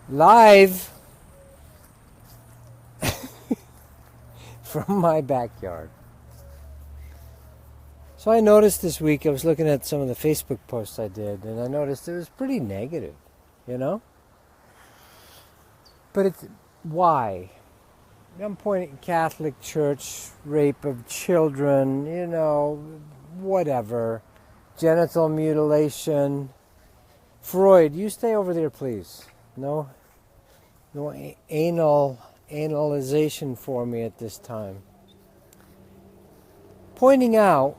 Live from my backyard. So I noticed this week, I was looking at some of the Facebook posts I did, and I noticed it was pretty negative, you know? But it's why? I'm pointing Catholic Church, rape of children, whatever, genital mutilation. Freud, you stay over there, please. No analyzation for me at this time. Pointing out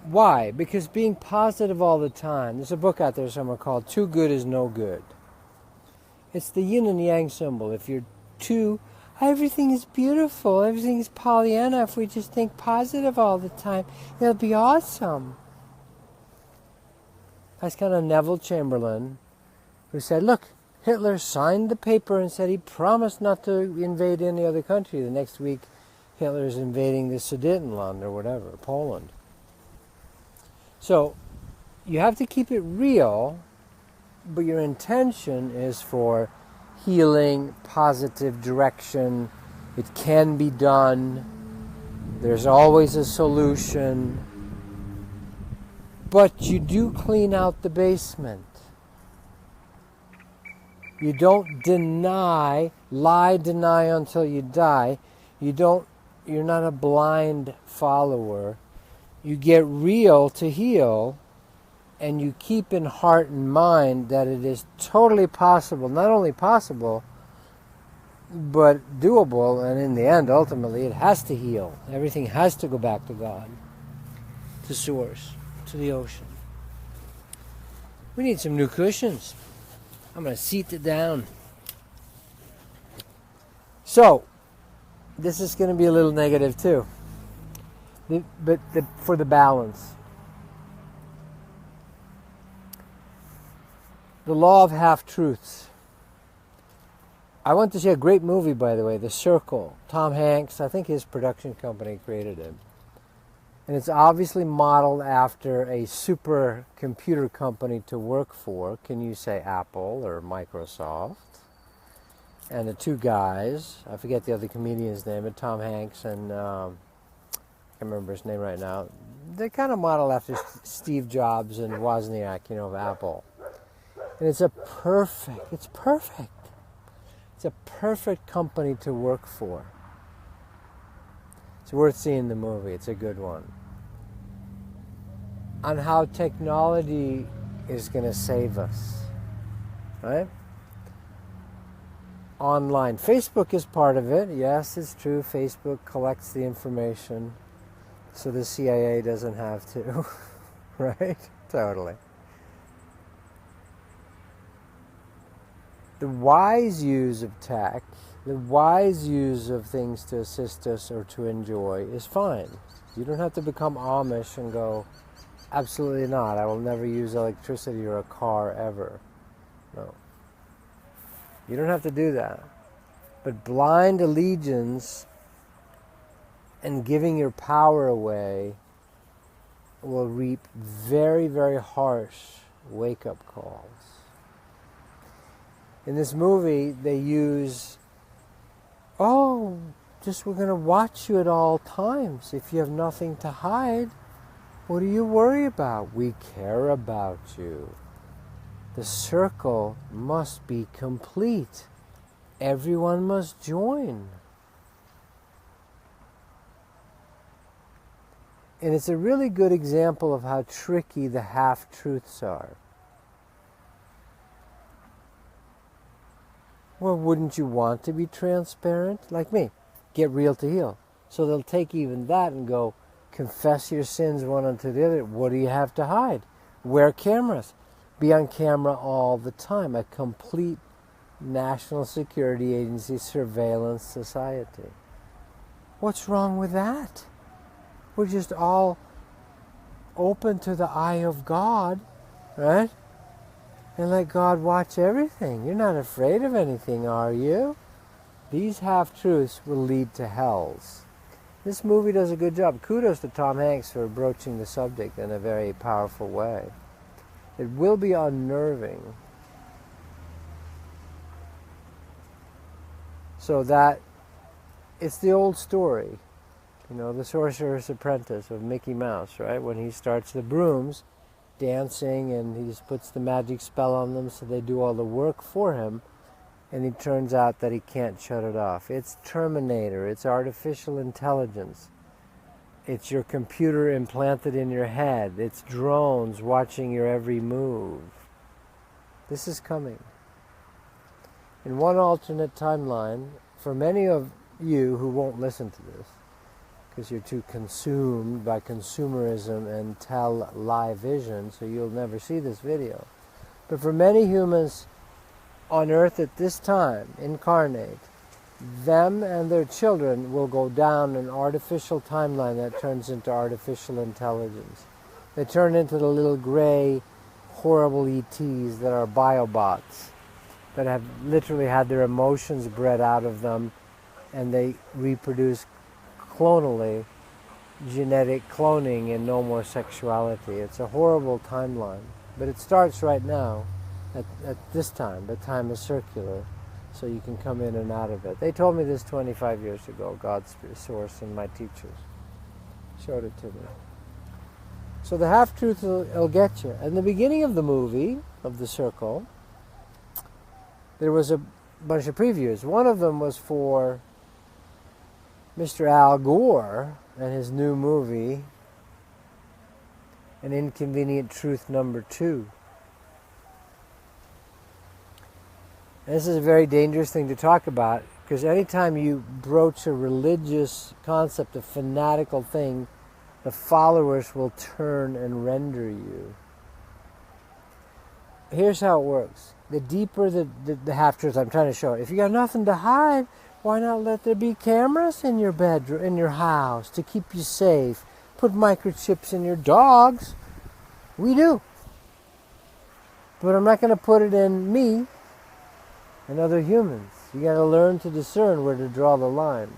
why? Because being positive all the time. There's a book out there somewhere called Too Good Is No Good. It's the yin and yang symbol. If you're too, everything is beautiful, everything is Pollyanna. If we just think positive all the time, it'll be awesome. That's kind of Neville Chamberlain, who said, look, Hitler signed the paper and said he promised not to invade any other country. The next week, Hitler's invading the Sudetenland or whatever, Poland. So, you have to keep it real, but your intention is for healing, positive direction. It can be done. There's always a solution. But you do clean out the basement. You don't lie deny until you die. You're not a blind follower. You get real to heal, and you keep in heart and mind that it is totally possible, not only possible, but doable, and in the end, ultimately, it has to heal. Everything has to go back to God, to Source, to the ocean. We need some new cushions. I'm going to seat it down. So, this is going to be a little negative too, but for the balance. The law of half-truths. I went to see a great movie, by the way, The Circle. Tom Hanks, I think his production company created it. And it's obviously modeled after a supercomputer company to work for. Can you say Apple or Microsoft? And the two guys, I forget the other comedian's name, but Tom Hanks and I can't remember his name right now. They kind of model after Steve Jobs and Wozniak, of Apple. And it's perfect. It's a perfect company to work for. It's worth seeing the movie. It's a good one. On how technology is going to save us. Right? Online. Facebook is part of it. Yes, it's true. Facebook collects the information so the CIA doesn't have to. Right? Totally. The wise use of tech, the wise use of things to assist us or to enjoy is fine. You don't have to become Amish and go, absolutely not, I will never use electricity or a car ever. No. You don't have to do that. But blind allegiance and giving your power away will reap very, very harsh wake-up calls. In this movie, they use, we're going to watch you at all times. If you have nothing to hide, what do you worry about? We care about you. The circle must be complete. Everyone must join. And it's a really good example of how tricky the half-truths are. Well, wouldn't you want to be transparent? Like me, get real to heal. So they'll take even that and go, confess your sins one unto the other. What do you have to hide? Wear cameras. Be on camera all the time. A complete national security agency surveillance society. What's wrong with that? We're just all open to the eye of God, right? And let God watch everything. You're not afraid of anything, are you? These half-truths will lead to hells. This movie does a good job. Kudos to Tom Hanks for broaching the subject in a very powerful way. It will be unnerving. So that, it's the old story. You know, the Sorcerer's Apprentice of Mickey Mouse, right? When he starts the brooms dancing and he just puts the magic spell on them so they do all the work for him, and it turns out that he can't shut it off. It's Terminator, it's artificial intelligence, it's your computer implanted in your head, it's drones watching your every move. This is coming. In one alternate timeline, for many of you who won't listen to this, because you're too consumed by consumerism and tell-lie vision, so you'll never see this video. But for many humans on Earth at this time, incarnate, them and their children will go down an artificial timeline that turns into artificial intelligence. They turn into the little gray, horrible ETs that are biobots, that have literally had their emotions bred out of them, and they reproduce clonally, genetic cloning, and no more sexuality. It's a horrible timeline, but it starts right now at this time. But time is circular, so you can come in and out of it. They told me this 25 years ago, God's source and my teachers showed it to me. So the half-truth will get you. In the beginning of the movie, of The Circle, there was a bunch of previews. One of them was for Mr. Al Gore and his new movie, An Inconvenient Truth #2. And this is a very dangerous thing to talk about, because anytime you broach a religious concept, a fanatical thing, the followers will turn and render you. Here's how it works. The deeper the half-truth I'm trying to show, if you got nothing to hide, why not let there be cameras in your bedroom, in your house, to keep you safe? Put microchips in your dogs. We do. But I'm not going to put it in me and other humans. You got to learn to discern where to draw the line.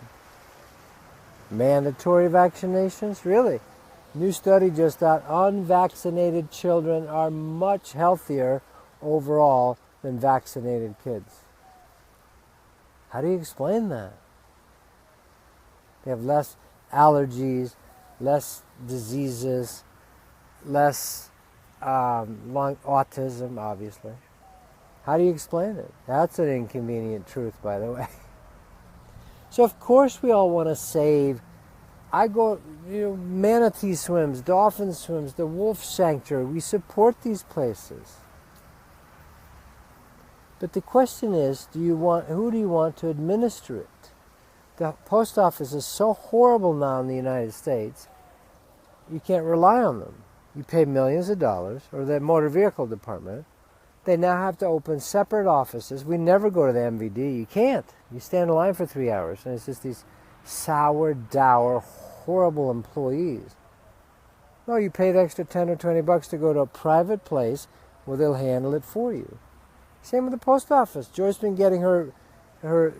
Mandatory vaccinations? Really? New study just out. Unvaccinated children are much healthier overall than vaccinated kids. How do you explain that? They have less allergies, less diseases, less autism, obviously. How do you explain it? That's an inconvenient truth, by the way. So of course we all want to save. I go, manatee swims, dolphin swims, the wolf sanctuary. We support these places. But the question is, who do you want to administer it? The post office is so horrible now in the United States, you can't rely on them. You pay millions of dollars, or the motor vehicle department. They now have to open separate offices. We never go to the MVD. You can't. You stand in line for 3 hours, and it's just these sour, dour, horrible employees. No, you pay the extra 10 or 20 bucks to go to a private place where they'll handle it for you. Same with the post office. Joy's been getting her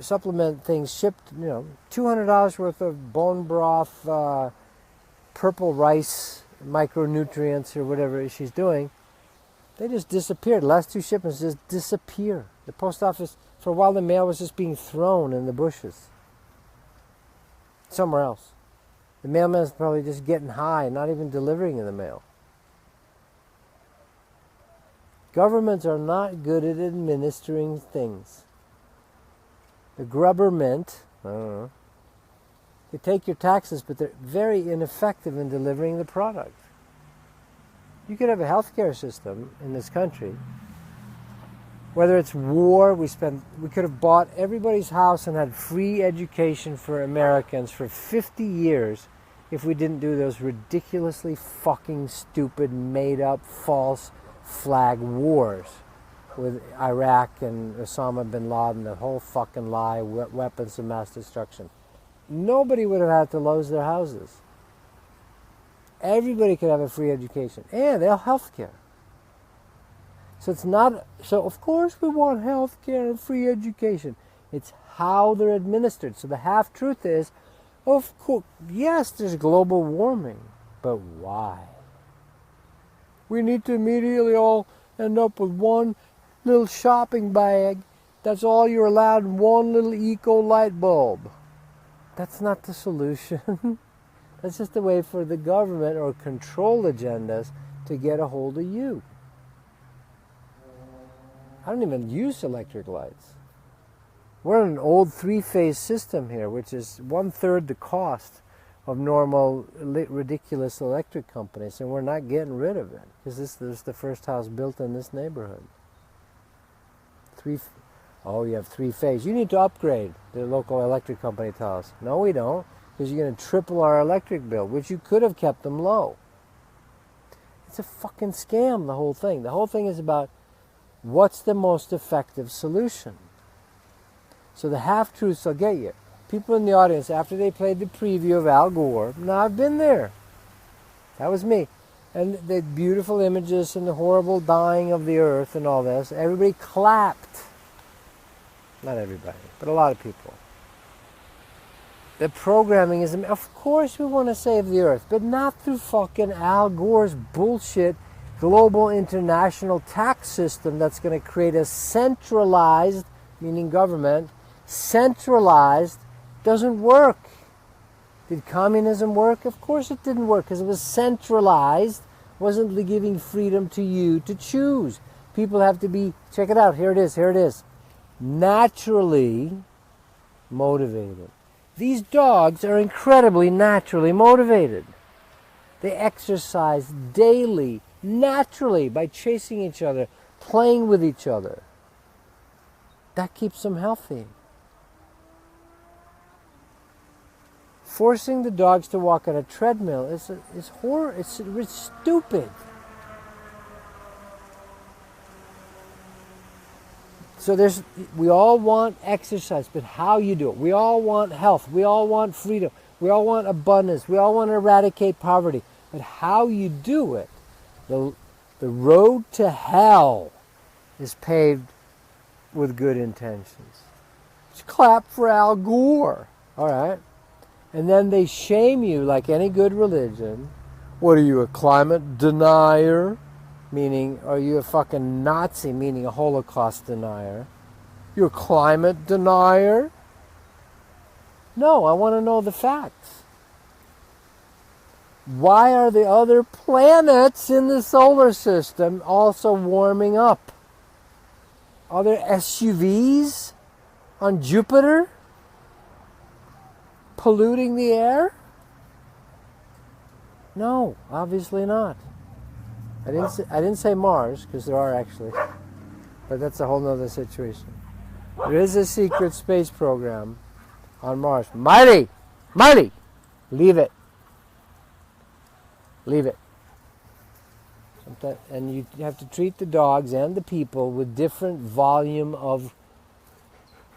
supplement things shipped, $200 worth of bone broth, purple rice, micronutrients, or whatever she's doing. They just disappeared. The last 2 shipments just disappear. The post office, for a while, the mail was just being thrown in the bushes. Somewhere else. The mailman's probably just getting high, not even delivering in the mail. Governments are not good at administering things. The grubberment, they take your taxes, but they're very ineffective in delivering the product. You could have a healthcare system in this country, whether it's war, we could have bought everybody's house and had free education for Americans for 50 years if we didn't do those ridiculously fucking stupid, made-up, false flag wars with Iraq and Osama bin Laden, the whole fucking lie, weapons of mass destruction. Nobody would have had to lose their houses. Everybody could have a free education, and they'll health care. So of course we want health care and free education. It's how they're administered. So the half-truth is, of course, yes, there's global warming, but why? We need to immediately all end up with one little shopping bag That's all you're allowed in one little eco light bulb. That's not the solution. That's just a way for the government or control agendas to get a hold of you. I don't even use electric lights. We're in an old 3-phase system here, which is 1/3 the cost of normal ridiculous electric companies, and we're not getting rid of it because this is the first house built in this neighborhood. Oh, you have 3-phase. You need to upgrade, the local electric company tells us. No, we don't, because you're going to triple our electric bill, which you could have kept them low. It's a fucking scam, the whole thing. The whole thing is about what's the most effective solution. So the half-truths will get you. People in the audience, after they played the preview of Al Gore, now I've been there. That was me. And the beautiful images and the horrible dying of the earth and all this, everybody clapped. Not everybody, but a lot of people. The programming is, of course we want to save the earth, but not through fucking Al Gore's bullshit global international tax system that's going to create a centralized, meaning government, centralized, doesn't work. Did communism work? Of course it didn't work, because it was centralized, wasn't giving freedom to you to choose. People have to be, check it out, here it is, naturally motivated. These dogs are incredibly naturally motivated. They exercise daily, naturally, by chasing each other, playing with each other. That keeps them healthy. Forcing the dogs to walk on a treadmill is horror. It's stupid. So we all want exercise, but how you do it. We all want health. We all want freedom. We all want abundance. We all want to eradicate poverty. But how you do it, the road to hell is paved with good intentions. Just clap for Al Gore. All right? And then they shame you like any good religion. What are you, a climate denier? Meaning, are you a fucking Nazi, meaning a Holocaust denier? You're a climate denier? No, I want to know the facts. Why are the other planets in the solar system also warming up? Are there SUVs on Jupiter polluting the air? No, obviously not. I didn't say Mars, because there are actually, but that's a whole other situation. There is a secret space program on Mars. Mighty! Leave it. And you have to treat the dogs and the people with different volume of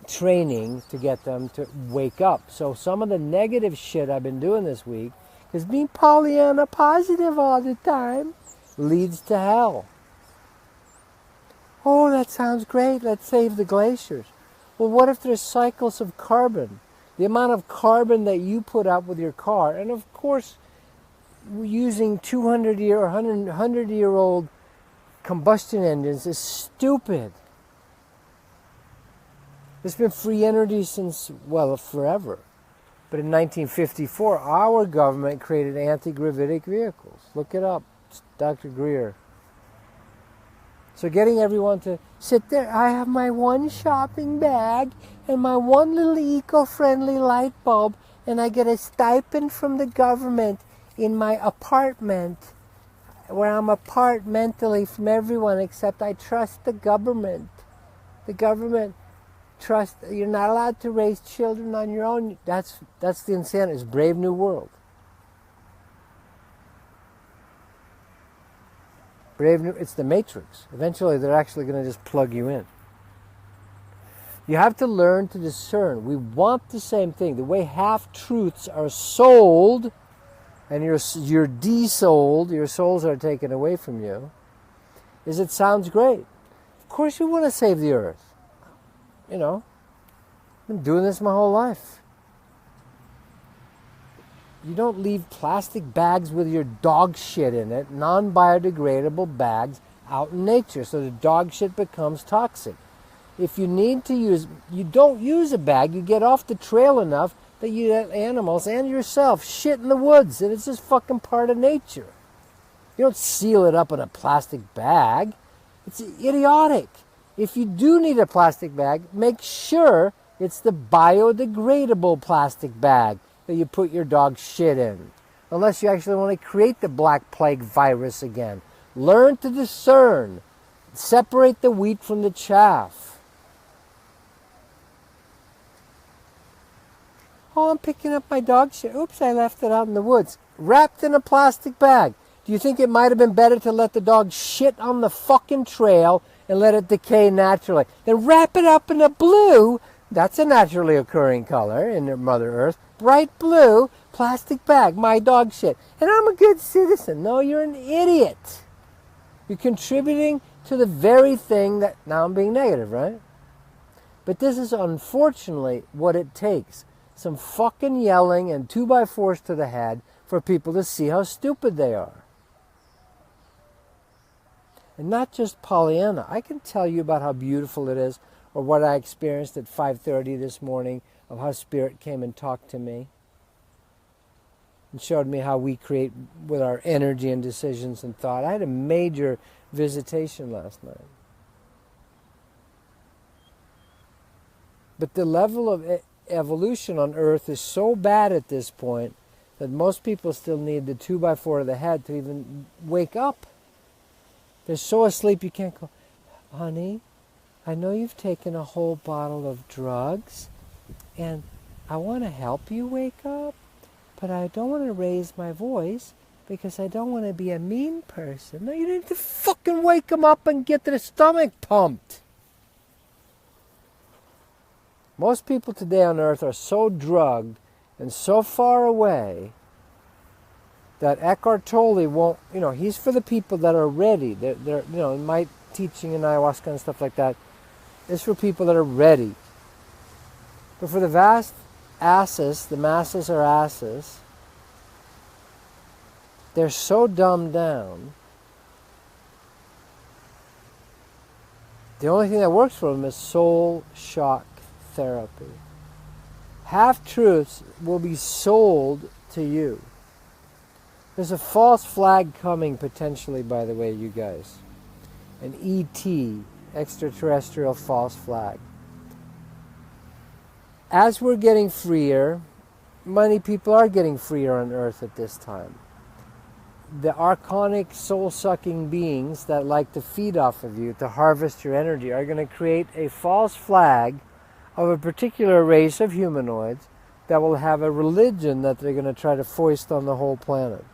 training to get them to wake up. So some of the negative shit I've been doing this week, because being Pollyanna positive all the time, leads to hell. Oh, that sounds great. Let's save the glaciers. Well, what if there's cycles of carbon? The amount of carbon that you put out with your car, and of course, using 200-year or 100-year-old combustion engines is stupid. There's been free energy since, well, forever. But in 1954, our government created anti-gravitic vehicles. Look it up. It's Dr. Greer. So getting everyone to sit there, I have my one shopping bag and my one little eco-friendly light bulb, and I get a stipend from the government in my apartment, where I'm apart mentally from everyone except I trust the government. The government trust, you're not allowed to raise children on your own. That's the insanity. It's Brave New World. It's the Matrix. Eventually they're actually going to just plug you in. You have to learn to discern. We want the same thing. The way half-truths are sold, and you're de-sold, your souls are taken away from you, is it sounds great. Of course you want to save the earth. You know, I've been doing this my whole life. You don't leave plastic bags with your dog shit in it, non-biodegradable bags, out in nature, so the dog shit becomes toxic. If you need to use, you don't use a bag. You get off the trail enough that you let animals and yourself shit in the woods, and it's just fucking part of nature. You don't seal it up in a plastic bag. It's idiotic. If you do need a plastic bag, make sure it's the biodegradable plastic bag that you put your dog's shit in. Unless you actually want to create the Black Plague virus again. Learn to discern. Separate the wheat from the chaff. Oh, I'm picking up my dog shit. Oops, I left it out in the woods. Wrapped in a plastic bag. Do you think it might have been better to let the dog shit on the fucking trail and let it decay naturally? Then wrap it up in a blue, that's a naturally occurring color in Mother Earth, bright blue plastic bag, my dog shit. And I'm a good citizen. No, you're an idiot. You're contributing to the very thing that, now I'm being negative, right? But this is unfortunately what it takes. Some fucking yelling and 2x4s to the head for people to see how stupid they are. And not just Pollyanna. I can tell you about how beautiful it is, or what I experienced at 5:30 this morning, of how Spirit came and talked to me and showed me how we create with our energy and decisions and thought. I had a major visitation last night. But the level of evolution on Earth is so bad at this point that most people still need the 2x4 of the head to even wake up. They're so asleep you can't go, honey, I know you've taken a whole bottle of drugs, and I want to help you wake up, but I don't want to raise my voice because I don't want to be a mean person. No, you need to fucking wake them up and get their stomach pumped. Most people today on Earth are so drugged and so far away that Eckhart Tolle won't, he's for the people that are ready. They're in my teaching in ayahuasca and stuff like that, it's for people that are ready. But for the vast asses, the masses are asses, they're so dumbed down. The only thing that works for them is soul shock therapy. Half-truths will be sold to you. There's a false flag coming potentially, by the way, you guys. An ET, extraterrestrial false flag. As we're getting freer, many people are getting freer on Earth at this time. The archonic soul-sucking beings that like to feed off of you, to harvest your energy, are going to create a false flag of a particular race of humanoids that will have a religion that they're going to try to foist on the whole planet.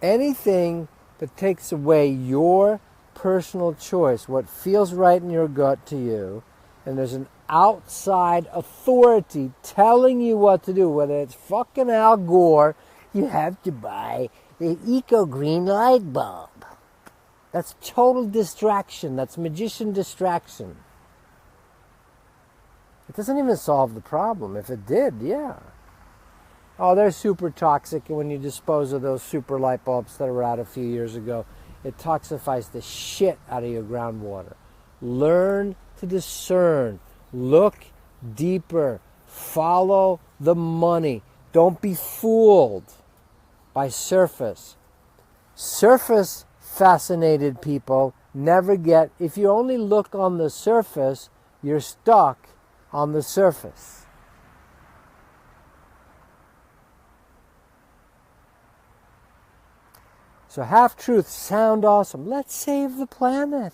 Anything that takes away your personal choice, what feels right in your gut to you, and there's an outside authority telling you what to do, whether it's fucking Al Gore, you have to buy the eco-green light bulb. That's total distraction. That's magician distraction. It doesn't even solve the problem. If it did, yeah. Oh, they're super toxic, and when you dispose of those super light bulbs that were out a few years ago, it toxifies the shit out of your groundwater. Learn to discern. Look deeper. Follow the money. Don't be fooled by surface. Surface fascinated people never get, if you only look on the surface, you're stuck on the surface. So half-truths sound awesome. Let's save the planet.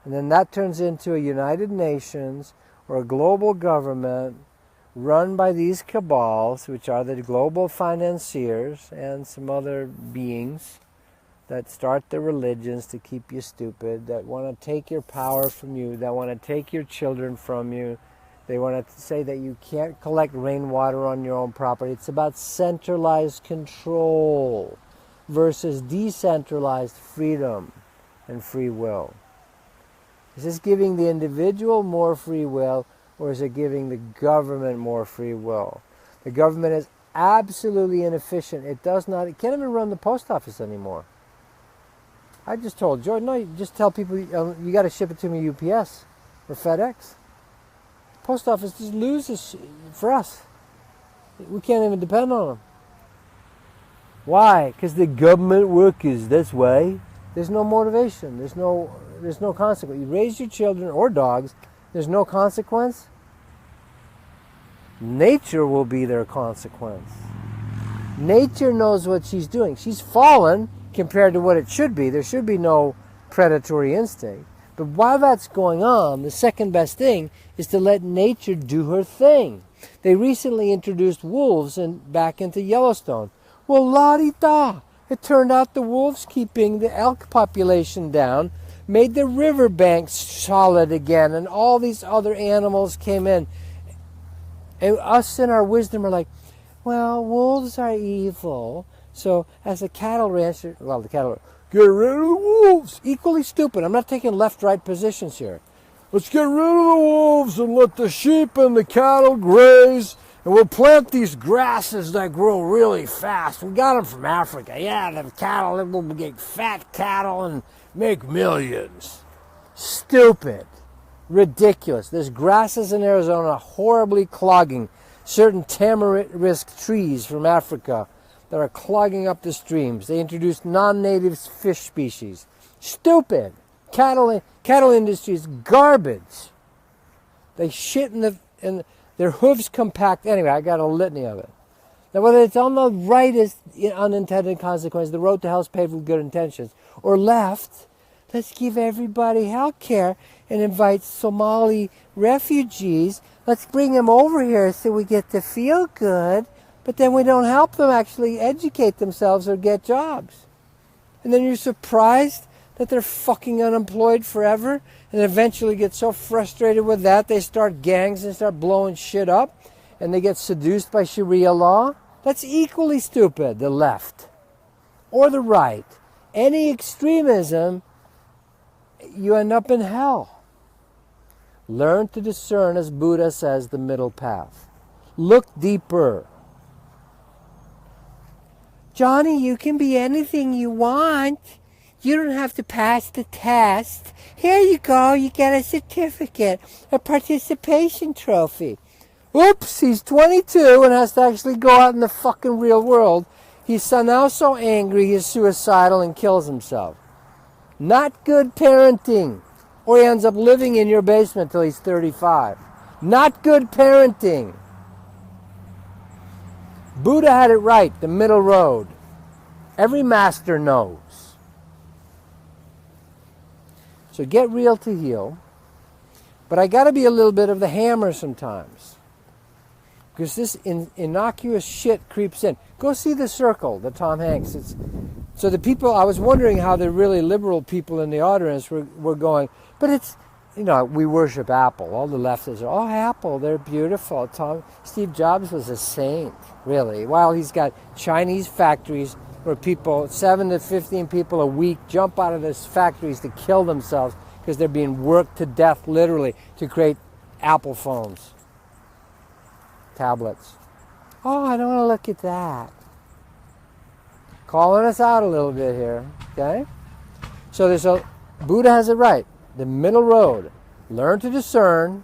And then that turns into a United Nations or a global government run by these cabals, which are the global financiers and some other beings that start the religions to keep you stupid, that want to take your power from you, that want to take your children from you. They want to say that you can't collect rainwater on your own property. It's about centralized control versus decentralized freedom and free will. Is this giving the individual more free will, or is it giving the government more free will? The government is absolutely inefficient. It can't even run the post office anymore. I just told Jordan, no, you just tell people you got to ship it to me UPS or FedEx. Post office just loses for us. We can't even depend on them. Why? Because the government workers, that's why. There's no motivation. There's no consequence. You raise your children or dogs, there's no consequence. Nature will be their consequence. Nature knows what she's doing. She's fallen compared to what it should be. There should be no predatory instinct. But while that's going on, the second best thing is to let nature do her thing. They recently introduced wolves back into Yellowstone. Well, la-di-da. It turned out the wolves keeping the elk population down made the riverbanks solid again, and all these other animals came in. And us in our wisdom are like, well, wolves are evil. So as a cattle rancher, get rid of the wolves. Equally stupid. I'm not taking left-right positions here. Let's get rid of the wolves and let the sheep and the cattle graze. And we'll plant these grasses that grow really fast. We got them from Africa. Yeah, the cattle, we'll get fat cattle and make millions. Stupid. Ridiculous. There's grasses in Arizona horribly clogging certain tamarisk trees from Africa that are clogging up the streams. They introduced non-native fish species. Stupid. Cattle industry is garbage. They shit in their hooves compact. Anyway, I got a litany of it. Now, whether it's on the right is unintended consequences, the road to hell is paved with good intentions, or left, let's give everybody health care and invite Somali refugees. Let's bring them over here so we get to feel good, but then we don't help them actually educate themselves or get jobs. And then you're surprised that they're fucking unemployed forever, and eventually get so frustrated with that they start gangs and start blowing shit up, and they get seduced by Sharia law. That's equally stupid, the left or the right. Any extremism, you end up in hell. Learn to discern, as Buddha says, the middle path. Look deeper. Johnny, you can be anything you want. You don't have to pass the test. Here you go, you get a certificate, a participation trophy. Oops, he's 22 and has to actually go out in the fucking real world. He's now so angry he's suicidal and kills himself. Not good parenting. Or he ends up living in your basement till he's 35. Not good parenting. Buddha had it right, the middle road. Every master knows. So get real to heal. But I got to be a little bit of the hammer sometimes. Because this innocuous shit creeps in. Go see The Circle, the Tom Hanks. So the people, I was wondering how the really liberal people in the audience were going, but it's, we worship Apple. All the leftists are, Apple, they're beautiful. Steve Jobs was a saint, really. While he's got Chinese factories where 7 to 15 people a week jump out of those factories to kill themselves because they're being worked to death, literally, to create Apple phones, tablets. I don't want to look at that. Calling us out a little bit here, okay? So Buddha has it right. The middle road. Learn to discern.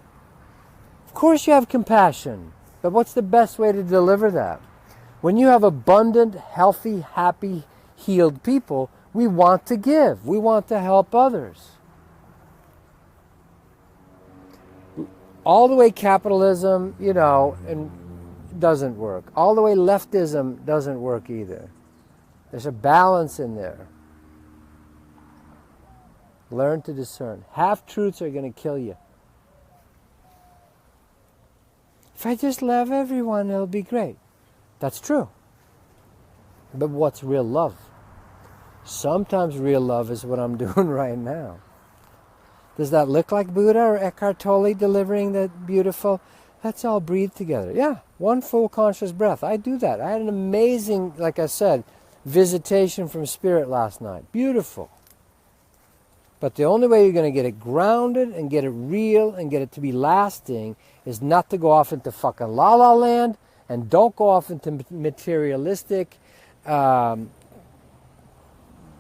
Of course you have compassion, but what's the best way to deliver that? When you have abundant, healthy, happy, healed people, we want to give. We want to help others. All the way capitalism, and doesn't work. All the way leftism doesn't work either. There's a balance in there. Learn to discern. Half-truths are going to kill you. If I just love everyone, it'll be great. That's true. But what's real love? Sometimes real love is what I'm doing right now. Does that look like Buddha or Eckhart Tolle delivering that beautiful, let's all breathe together? Yeah, one full conscious breath. I do that. I had an amazing, like I said, visitation from Spirit last night. Beautiful. But the only way you're going to get it grounded and get it real and get it to be lasting is not to go off into fucking la-la land, and don't go off into materialistic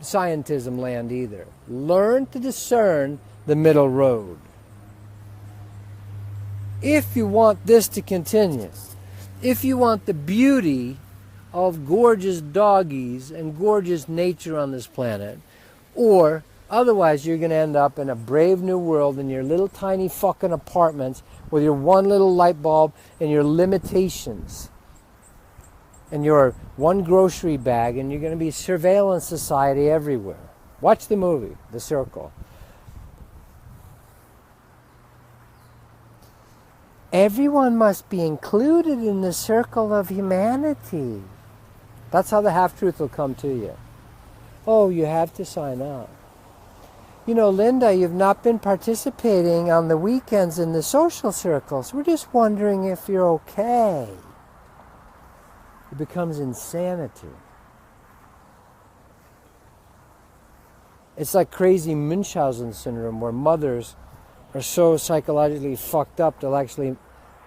scientism land either. Learn to discern the middle road. If you want this to continue, if you want the beauty of gorgeous doggies and gorgeous nature on this planet, or otherwise you're going to end up in a brave new world in your little tiny fucking apartments with your one little light bulb and your limitations and your one grocery bag, and you're going to be surveillance society everywhere. Watch the movie, The Circle. Everyone must be included in the circle of humanity. That's how the half-truth will come to you. Oh, you have to sign up. You know, Linda, you've not been participating on the weekends in the social circles. We're just wondering if you're okay. It becomes insanity. It's like crazy Munchausen syndrome, where mothers are so psychologically fucked up they'll actually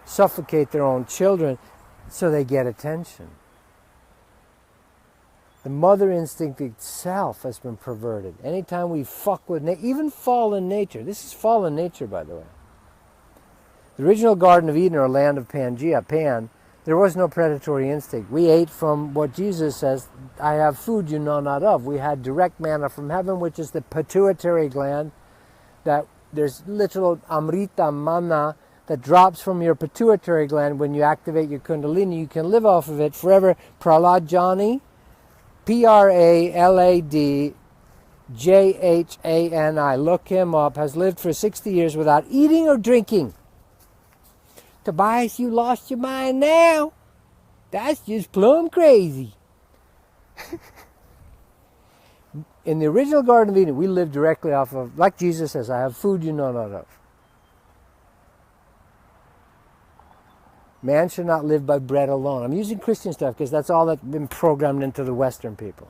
suffocate their own children so they get attention. The mother instinct itself has been perverted. Anytime we fuck with even fallen nature. This is fallen nature, by the way. The original Garden of Eden, or land of Pangea, Pan, there was no predatory instinct. We ate from what Jesus says, I have food you know not of. We had direct manna from heaven, which is the pituitary gland. That there's literal amrita manna that drops from your pituitary gland when you activate your kundalini. You can live off of it forever. Prahlad Jani, Praladjhani, look him up, has lived for 60 years without eating or drinking. Tobias, you lost your mind now. That's just plumb crazy. In the original Garden of Eden, we lived directly off of, like Jesus says, I have food you know not of. Man should not live by bread alone. I'm using Christian stuff because that's all that's been programmed into the Western people.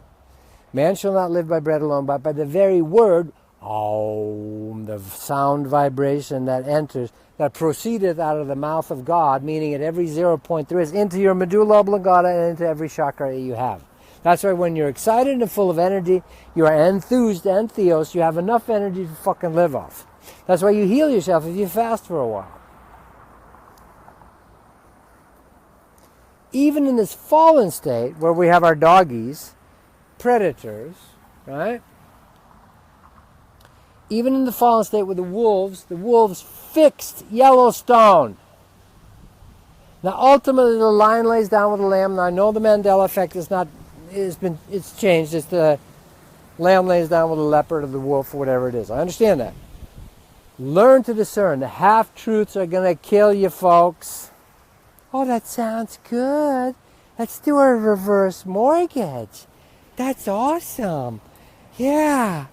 Man shall not live by bread alone, but by the very word, the sound vibration that enters, that proceedeth out of the mouth of God, meaning at every 0 point there is, into your medulla oblongata and into every chakra that you have. That's why when you're excited and full of energy, you are enthused and theos, you have enough energy to fucking live off. That's why you heal yourself if you fast for a while. Even in this fallen state, where we have our doggies, predators, right? Even in the fallen state with the wolves fixed Yellowstone. Now, ultimately, the lion lays down with the lamb. Now, I know the Mandela effect it's changed. It's the lamb lays down with the leopard or the wolf or whatever it is. I understand that. Learn to discern. The half-truths are going to kill you, folks. Oh, that sounds good. Let's do a reverse mortgage. That's awesome. Yeah.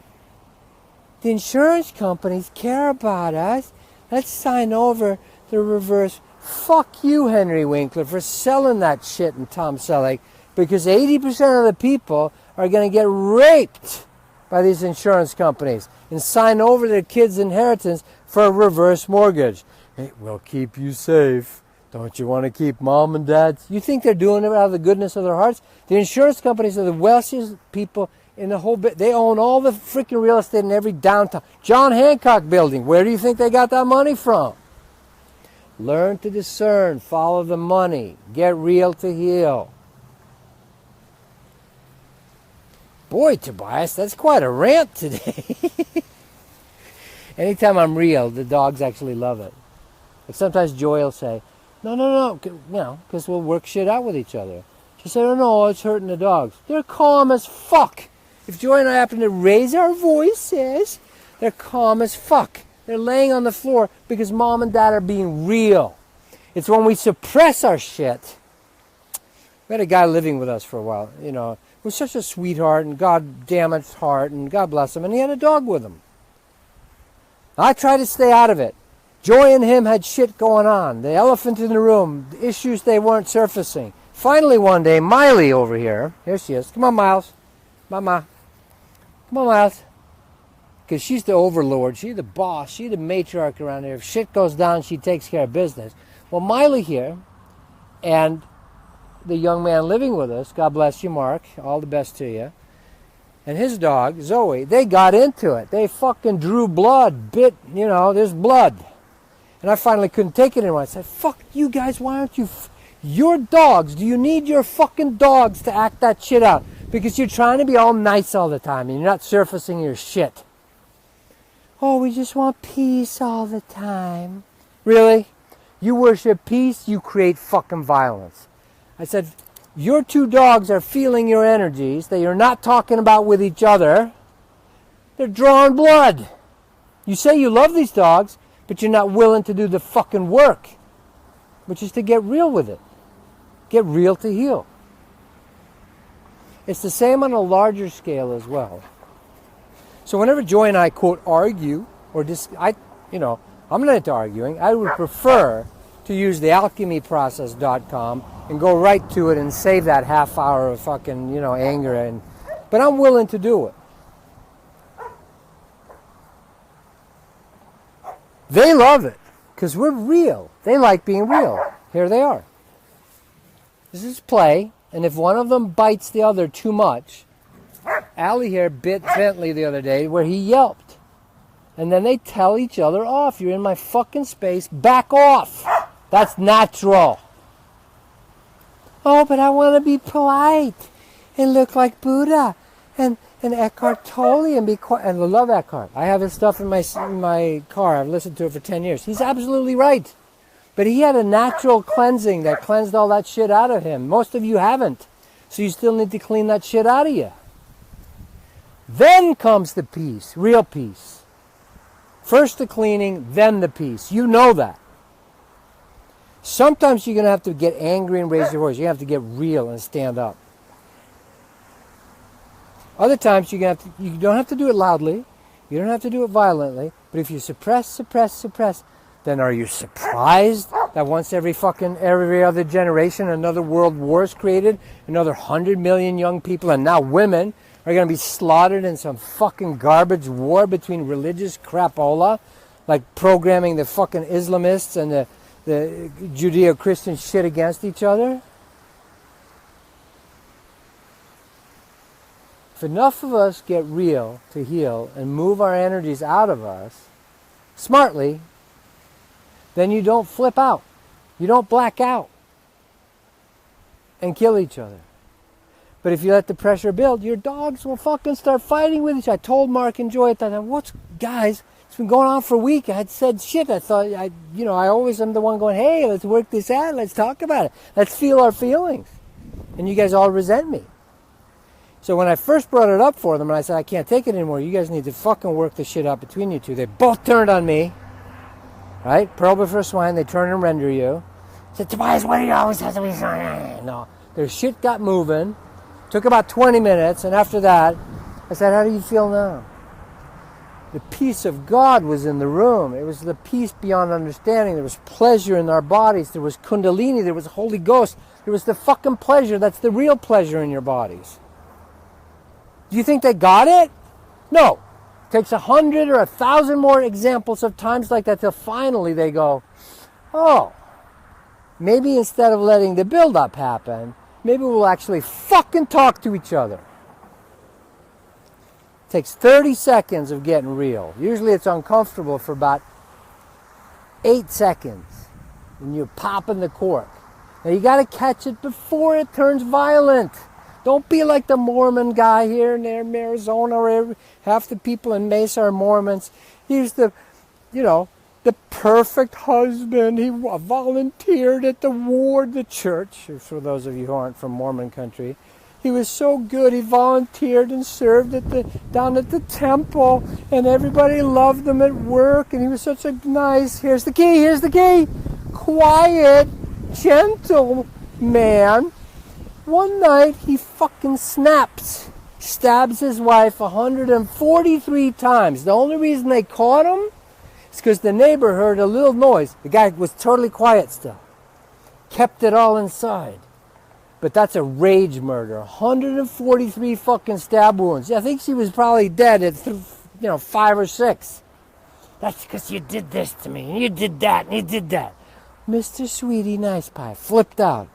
The insurance companies care about us. Let's sign over the reverse. Fuck you, Henry Winkler, for selling that shit and Tom Selleck, because 80% of the people are going to get raped by these insurance companies and sign over their kids' inheritance for a reverse mortgage. It will keep you safe. Don't you want to keep mom and dad? You think they're doing it out of the goodness of their hearts? The insurance companies are the wealthiest people in the whole bit. They own all the freaking real estate in every downtown. John Hancock building. Where do you think they got that money from? Learn to discern. Follow the money. Get real to heal. Boy, Tobias, that's quite a rant today. Anytime I'm real, the dogs actually love it. Like sometimes Joy will say, no, because we'll work shit out with each other. She said, oh no, it's hurting the dogs. They're calm as fuck. If Joy and I happen to raise our voices, they're calm as fuck. They're laying on the floor because mom and dad are being real. It's when we suppress our shit. We had a guy living with us for a while, was such a sweetheart, and God damn his heart, and God bless him, and he had a dog with him. I tried to stay out of it. Joy and him had shit going on. The elephant in the room, the issues they weren't surfacing. Finally one day, Miley over here she is. Come on, Miles. Mama. Come on, Miles. Because she's the overlord. She's the boss. She's the matriarch around here. If shit goes down, she takes care of business. Well, Miley here, and the young man living with us, God bless you, Mark. All the best to you. and his dog, Zoe, they got into it. They fucking drew blood, bit, there's blood. And I finally couldn't take it anymore. I said, fuck you guys, why aren't you... Your dogs, do you need your fucking dogs to act that shit out? Because you're trying to be all nice all the time and you're not surfacing your shit. Oh, we just want peace all the time. Really? You worship peace, you create fucking violence. I said, your two dogs are feeling your energies that you're not talking about with each other. They're drawing blood. You say you love these dogs, but you're not willing to do the fucking work, which is to get real with it. Get real to heal. It's the same on a larger scale as well. So whenever Joy and I, quote, argue, or I'm not into arguing. I would prefer to use the alchemyprocess.com and go right to it and save that half hour of fucking, anger. But I'm willing to do it. They love it because we're real. They like being real. Here they are. This is play, and if one of them bites the other too much, Allie here bit Bentley the other day where he yelped. And then they tell each other off. You're in my fucking space. Back off. That's natural. Oh, but I want to be polite and look like Buddha and Eckhart Tolle and be quiet. And I love Eckhart. I have his stuff in my car. I've listened to it for 10 years. He's absolutely right. But he had a natural cleansing that cleansed all that shit out of him. Most of you haven't. So you still need to clean that shit out of you. Then comes the peace, real peace. First the cleaning, then the peace. You know that. Sometimes you're going to have to get angry and raise your voice. You have to get real and stand up. Other times you don't have to do it loudly. You don't have to do it violently. But if you suppress, then are you surprised that once every other generation another world war is created, another 100 million young people and now women are going to be slaughtered in some fucking garbage war between religious crapola, like programming the fucking Islamists and the Judeo-Christian shit against each other? If enough of us get real to heal and move our energies out of us smartly, then you don't flip out. You don't black out and kill each other. But if you let the pressure build, your dogs will fucking start fighting with each other. I told Mark and Joy at that time, guys, it's been going on for a week. I had said shit. I thought, I always am the one going, hey, let's work this out. Let's talk about it. Let's feel our feelings. And you guys all resent me. So when I first brought it up for them and I said, I can't take it anymore. You guys need to fucking work the shit out between you two. They both turned on me. Right? Pearl before swine, they turn and render you. I said, Tobias, why do you always have to be so... No. Their shit got moving. Took about 20 minutes, and after that, I said, how do you feel now? The peace of God was in the room. It was the peace beyond understanding. There was pleasure in our bodies. There was Kundalini. There was Holy Ghost. There was the fucking pleasure. That's the real pleasure in your bodies. Do you think they got it? No. Takes 100 or 1,000 more examples of times like that till finally they go, oh, maybe instead of letting the build-up happen, maybe we'll actually fucking talk to each other. It takes 30 seconds of getting real. Usually it's uncomfortable for about 8 seconds when you're popping the cork. Now you got to catch it before it turns violent. Don't be like the Mormon guy here in Arizona where half the people in Mesa are Mormons. He's the perfect husband. He volunteered at the church, for those of you who aren't from Mormon country. He was so good. He volunteered and served down at the temple, and everybody loved him at work, and he was such a nice, here's the key, quiet, gentle man. One night, he fucking stabs his wife 143 times. The only reason they caught him is because the neighbor heard a little noise. The guy was totally quiet still. Kept it all inside. But that's a rage murder. 143 fucking stab wounds. I think she was probably dead at 5 or 6. That's because you did this to me, and you did that, and you did that. Mr. Sweetie Nice Pie flipped out.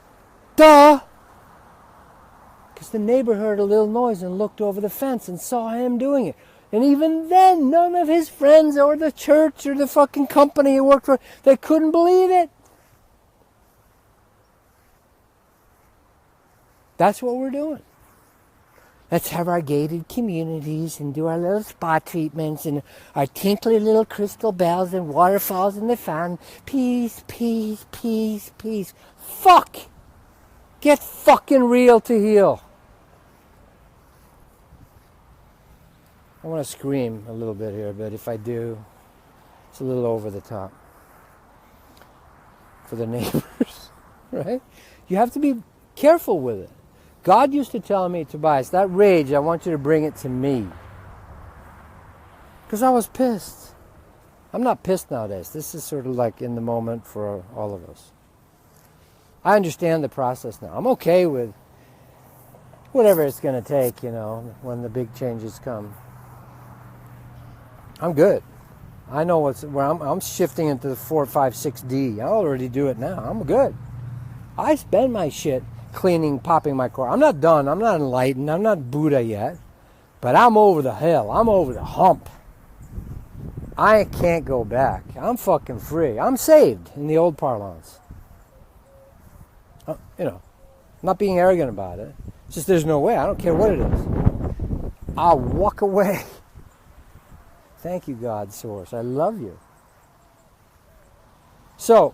Duh! because the neighbor heard a little noise and looked over the fence and saw him doing it. And even then, none of his friends or the church or the fucking company he worked for, they couldn't believe it. That's what we're doing. Let's have our gated communities and do our little spa treatments and our tinkly little crystal bells and waterfalls in the fountain. Peace, peace, peace, peace. Fuck! Get fucking real to heal. I want to scream a little bit here, but if I do, it's a little over the top for the neighbors, right? You have to be careful with it. God used to tell me, Tobias, that rage, I want you to bring it to me. Because I was pissed. I'm not pissed nowadays. This is sort of like in the moment for all of us. I understand the process now. I'm okay with whatever it's going to take, when the big changes come. I'm good. I know where I'm shifting into the 4, 5, 6D. I already do it now. I'm good. I spend my shit cleaning, popping my core. I'm not done. I'm not enlightened. I'm not Buddha yet. But I'm over the hill. I'm over the hump. I can't go back. I'm fucking free. I'm saved in the old parlance. Not being arrogant about it. It's just there's no way. I don't care what it is. I'll walk away. Thank you, God Source. I love you. So,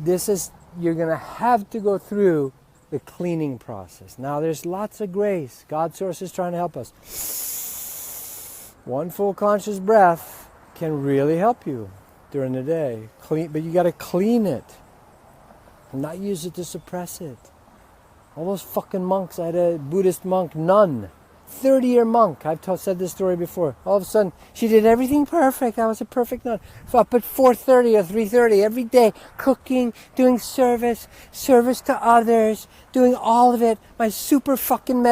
you're going to have to go through the cleaning process. Now, there's lots of grace. God Source is trying to help us. One full conscious breath can really help you during the day. But you got to clean it. And not use it to suppress it. All those fucking monks. I had a Buddhist monk, nun. 30-year monk. I've said this story before. All of a sudden, she did everything perfect. I was a perfect nun. So up at 4:30 or 3:30 every day, cooking, doing service to others, doing all of it. My super fucking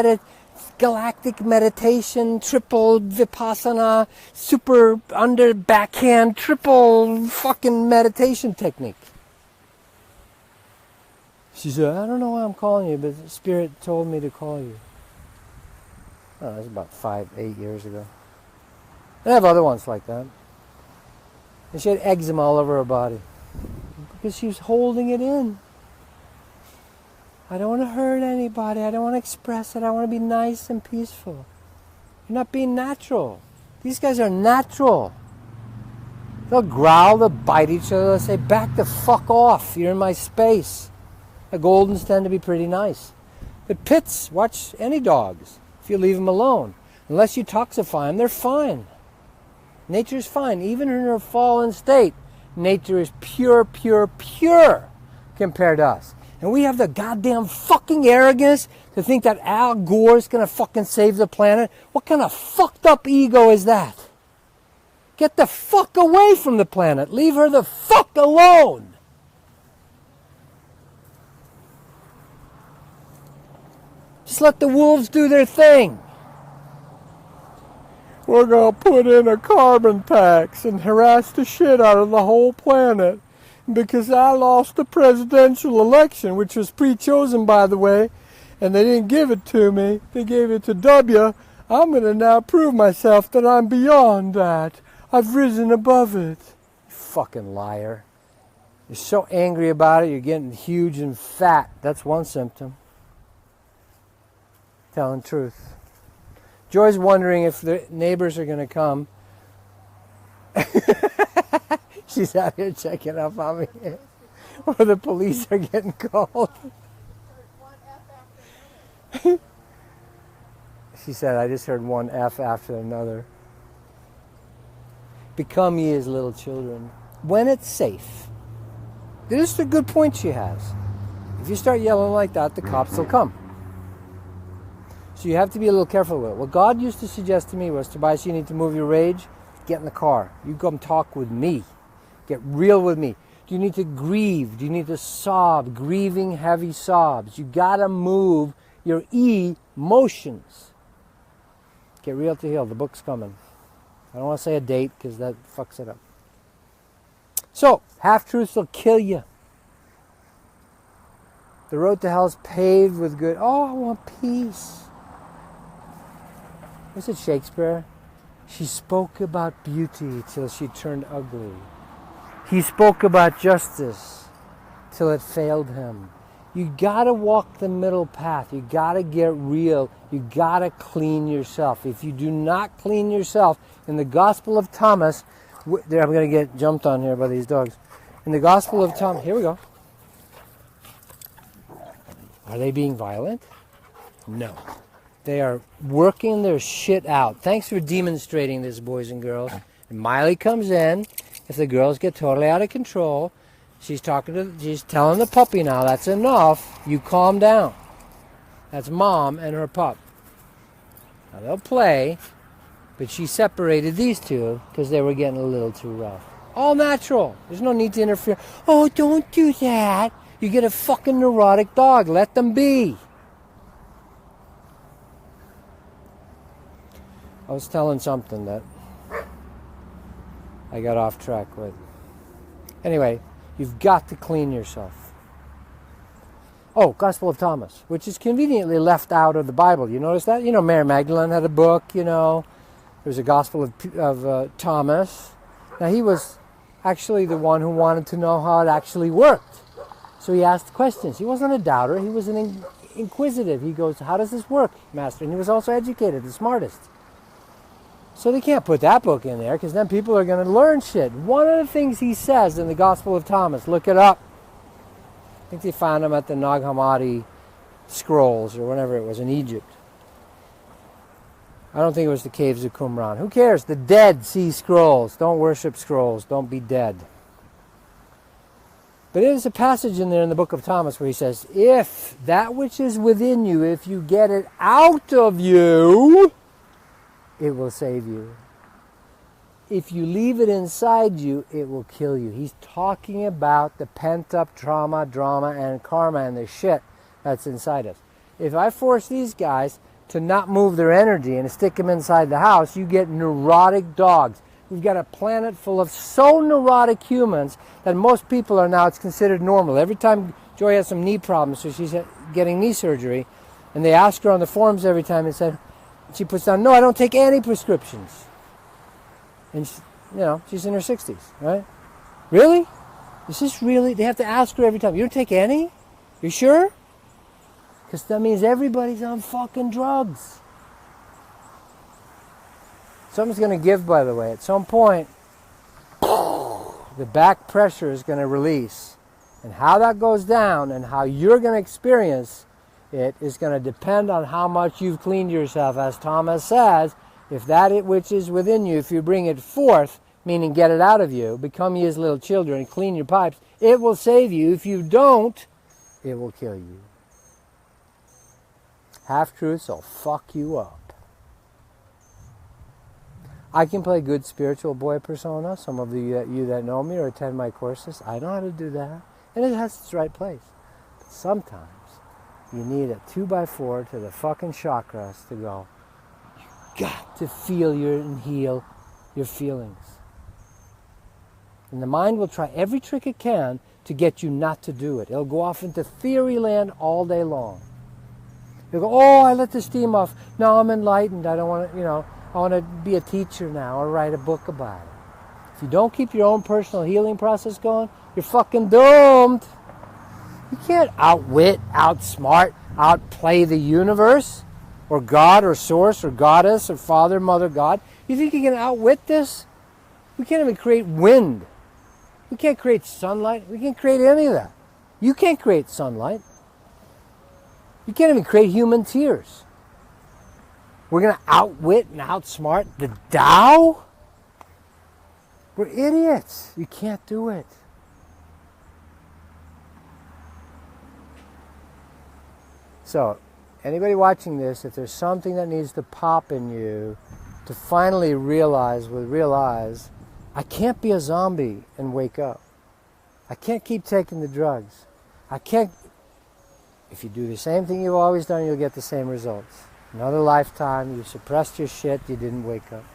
galactic meditation, triple vipassana, super under backhand, triple fucking meditation technique. She said, I don't know why I'm calling you, but the Spirit told me to call you. Oh, that was about 5, 8 years ago. And I have other ones like that. And she had eczema all over her body. Because she was holding it in. I don't want to hurt anybody. I don't want to express it. I want to be nice and peaceful. You're not being natural. These guys are natural. They'll growl, they'll bite each other, they'll say, back the fuck off. You're in my space. The Goldens tend to be pretty nice. But pits, watch any dogs. If you leave them alone. Unless you toxify them, they're fine. Nature's fine. Even in her fallen state, nature is pure, pure, pure compared to us. And we have the goddamn fucking arrogance to think that Al Gore's going to fucking save the planet. What kind of fucked up ego is that? Get the fuck away from the planet. Leave her the fuck alone. Just let the wolves do their thing. We're going to put in a carbon tax and harass the shit out of the whole planet. Because I lost the presidential election, which was pre-chosen, by the way, and they didn't give it to me. They gave it to W. I'm going to now prove myself that I'm beyond that. I've risen above it. You fucking liar. You're so angry about it, you're getting huge and fat. That's one symptom. Telling truth. Joy's wondering if the neighbors are going to come. She's out here checking up on me. Or the police are getting called. She said, I just heard one F after another. Become ye as little children. When it's safe. This is a good point she has. If you start yelling like that, the cops will come. So you have to be a little careful with it. What God used to suggest to me was, Tobias, you need to move your rage. Get in the car. You come talk with me. Get real with me. Do you need to grieve? Do you need to sob? Grieving, heavy sobs. You got to move your emotions. Get real to heal. The book's coming. I don't want to say a date because that fucks it up. So, half-truths will kill you. The road to hell is paved with good. Oh, I want peace. Was it Shakespeare? She spoke about beauty till she turned ugly. He spoke about justice till it failed him. You gotta walk the middle path. You gotta get real. You gotta clean yourself. If you do not clean yourself, in the Gospel of Thomas, I'm gonna get jumped on here by these dogs. In the Gospel of Thomas, here we go. Are they being violent? No. They are working their shit out. Thanks for demonstrating this, boys and girls. And Miley comes in. If the girls get totally out of control, she's telling the puppy now, that's enough. You calm down. That's mom and her pup. Now they'll play, but she separated these two because they were getting a little too rough. All natural. There's no need to interfere. Oh, don't do that. You get a fucking neurotic dog. Let them be. I was telling something that I got off track with. Anyway, you've got to clean yourself. Oh, Gospel of Thomas, which is conveniently left out of the Bible. You notice that? You know, Mary Magdalene had a book, you know. There's a Gospel of Thomas. Now, he was actually the one who wanted to know how it actually worked. So he asked questions. He wasn't a doubter. He was an inquisitive. He goes, how does this work, Master? And he was also educated, the smartest. So they can't put that book in there because then people are going to learn shit. One of the things he says in the Gospel of Thomas, look it up. I think they found him at the Nag Hammadi scrolls or whatever it was in Egypt. I don't think it was the caves of Qumran. Who cares? The Dead Sea Scrolls. Don't worship scrolls. Don't be dead. But there's a passage in there in the book of Thomas where he says, if that which is within you, if you get it out of you, it will save you. If you leave it inside you, it will kill you. He's talking about the pent-up trauma, drama, and karma and the shit that's inside us. If I force these guys to not move their energy and stick them inside the house, you get neurotic dogs. We've got a planet full of so neurotic humans that most people are now, it's considered normal. Every time Joy has some knee problems, so she's getting knee surgery, and they ask her on the forums every time and said, she puts down, no, I don't take any prescriptions. And, she, you know, she's in her 60s, right? Really? Is this really? They have to ask her every time, you don't take any? You sure? Because that means everybody's on fucking drugs. Something's going to give, by the way. At some point, the back pressure is going to release. And how that goes down and how you're going to experience it is going to depend on how much you've cleaned yourself. As Thomas says, if that which is within you, if you bring it forth, meaning get it out of you, become ye as little children, clean your pipes, it will save you. If you don't, it will kill you. Half-truths will fuck you up. I can play good spiritual boy persona. Some of you that know me or attend my courses, I know how to do that. And it has its right place. But sometimes you need a 2x4 to the fucking chakras to go, you got to feel and heal your feelings. And the mind will try every trick it can to get you not to do it. It'll go off into theory land all day long. You'll go, oh, I let the steam off. Now I'm enlightened. I don't want to, I want to be a teacher now or write a book about it. If you don't keep your own personal healing process going, you're fucking doomed. You can't outwit, outsmart, outplay the universe or God or source or goddess or father, mother, God. You think you can outwit this? We can't even create wind. We can't create sunlight. We can't create any of that. You can't create sunlight. You can't even create human tears. We're going to outwit and outsmart the Tao? We're idiots. You can't do it. So, anybody watching this, if there's something that needs to pop in you to finally realize, I can't be a zombie and wake up. I can't keep taking the drugs. I can't. If you do the same thing you've always done, you'll get the same results. Another lifetime, you suppressed your shit, you didn't wake up.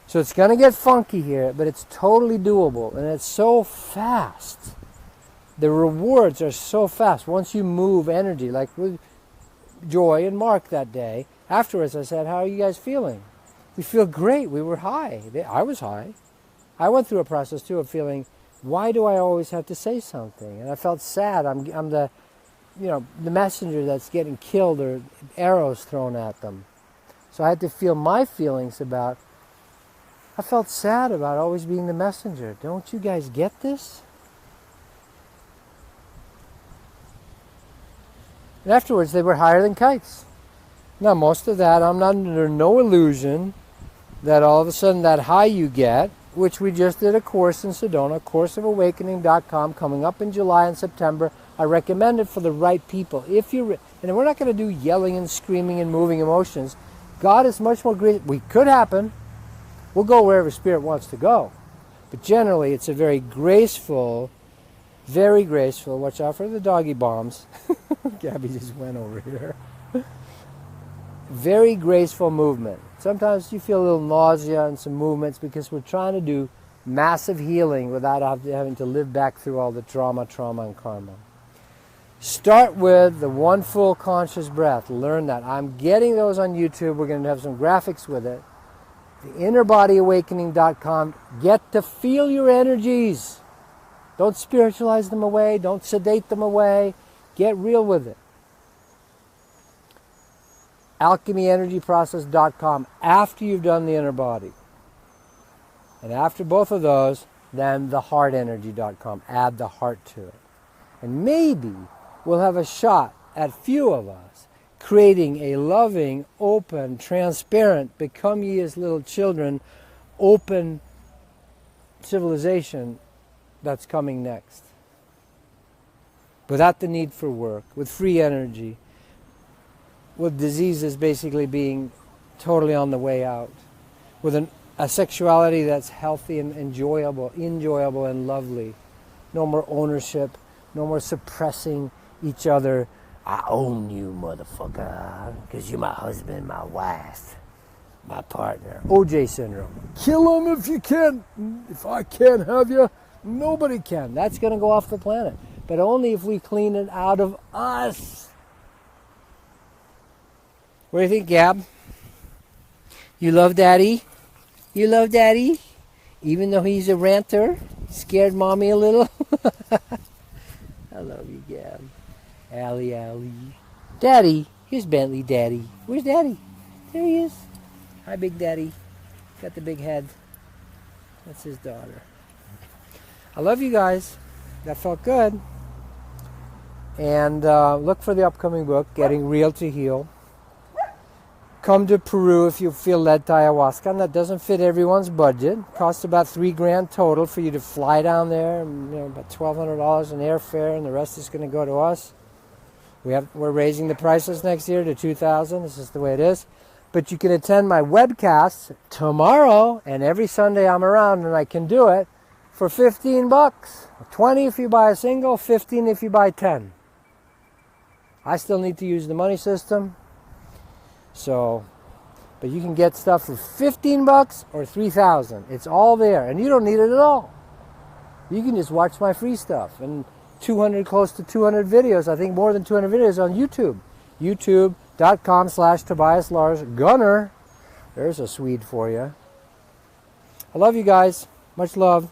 So it's going to get funky here, but it's totally doable, and it's so fast. the rewards are so fast. Once you move energy, like with Joy and Mark that day, afterwards I said, how are you guys feeling? We feel great. We were high. I was high. I went through a process too of feeling, why do I always have to say something? And I felt sad. I'm the, the messenger that's getting killed or arrows thrown at them. So I had to feel my feelings about, I felt sad about always being the messenger. Don't you guys get this? And afterwards they were higher than kites. Now most of that, I'm not under no illusion that all of a sudden that high you get, which we just did a course in Sedona, courseofawakening.com, coming up in July and September. I recommend it for the right people. And we're not going to do yelling and screaming and moving emotions. God is much more great. We could happen. We'll go wherever Spirit wants to go. But generally, it's a very graceful, watch out for the doggy bombs. Gabby just went over here. Very graceful movement. Sometimes you feel a little nausea and some movements because we're trying to do massive healing without having to live back through all the trauma, and karma. Start with the one full conscious breath. Learn that. I'm getting those on YouTube. We're going to have some graphics with it. The innerbodyawakening.com. Get to feel your energies. Don't spiritualize them away. Don't sedate them away. Get real with it. alchemyenergyprocess.com after you've done the inner body. And after both of those, then the heartenergy.com. Add the heart to it. And maybe we'll have a shot at few of us creating a loving, open, transparent, become ye as little children, open civilization that's coming next. Without the need for work, with free energy, with diseases basically being totally on the way out, with a sexuality that's healthy and enjoyable and lovely. No more ownership, no more suppressing each other. I own you, motherfucker, because you're my husband, my wife, my partner. OJ syndrome. Kill him if you can. If I can't have you, nobody can. That's going to go off the planet. But only if we clean it out of us. What do you think, Gab? You love Daddy? You love Daddy? Even though he's a ranter? Scared Mommy a little? I love you, Gab. Allie. Daddy. Here's Bentley Daddy. Where's Daddy? There he is. Hi, Big Daddy. Got the big head. That's his daughter. I love you guys. That felt good. And look for the upcoming book, Getting Real to Heal. Come to Peru if you feel led to ayahuasca, and that doesn't fit everyone's budget. Costs about $3,000 total for you to fly down there, about $1,200 in airfare, and the rest is going to go to us. We're raising the prices next year to $2,000. This is the way it is. But you can attend my webcasts tomorrow, and every Sunday I'm around, and I can do it for $15. $20 if you buy a single, $15 if you buy 10. I still need to use the money system. So, but you can get stuff for $15 or $3,000. It's all there, and you don't need it at all. You can just watch my free stuff and close to 200 videos. I think more than 200 videos on YouTube. YouTube.com/Tobias Lars Gunner. There's a Swede for you. I love you guys. Much love.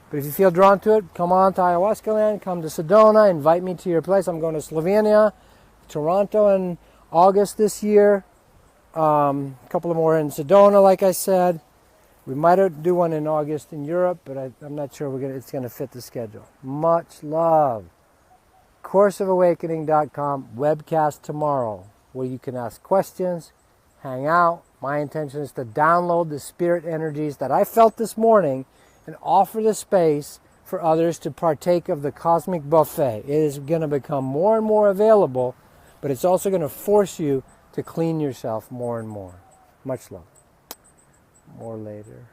But if you feel drawn to it, come on to Ayahuasca Land. Come to Sedona. Invite me to your place. I'm going to Slovenia, Toronto in August this year. A couple of more in Sedona, like I said. We might do one in August in Europe, but I'm not sure it's going to fit the schedule. Much love. courseofawakening.com, webcast tomorrow, where you can ask questions, hang out. My intention is to download the spirit energies that I felt this morning and offer the space for others to partake of the cosmic buffet. It is going to become more and more available, but it's also going to force you to clean yourself more and more. Much love. More later.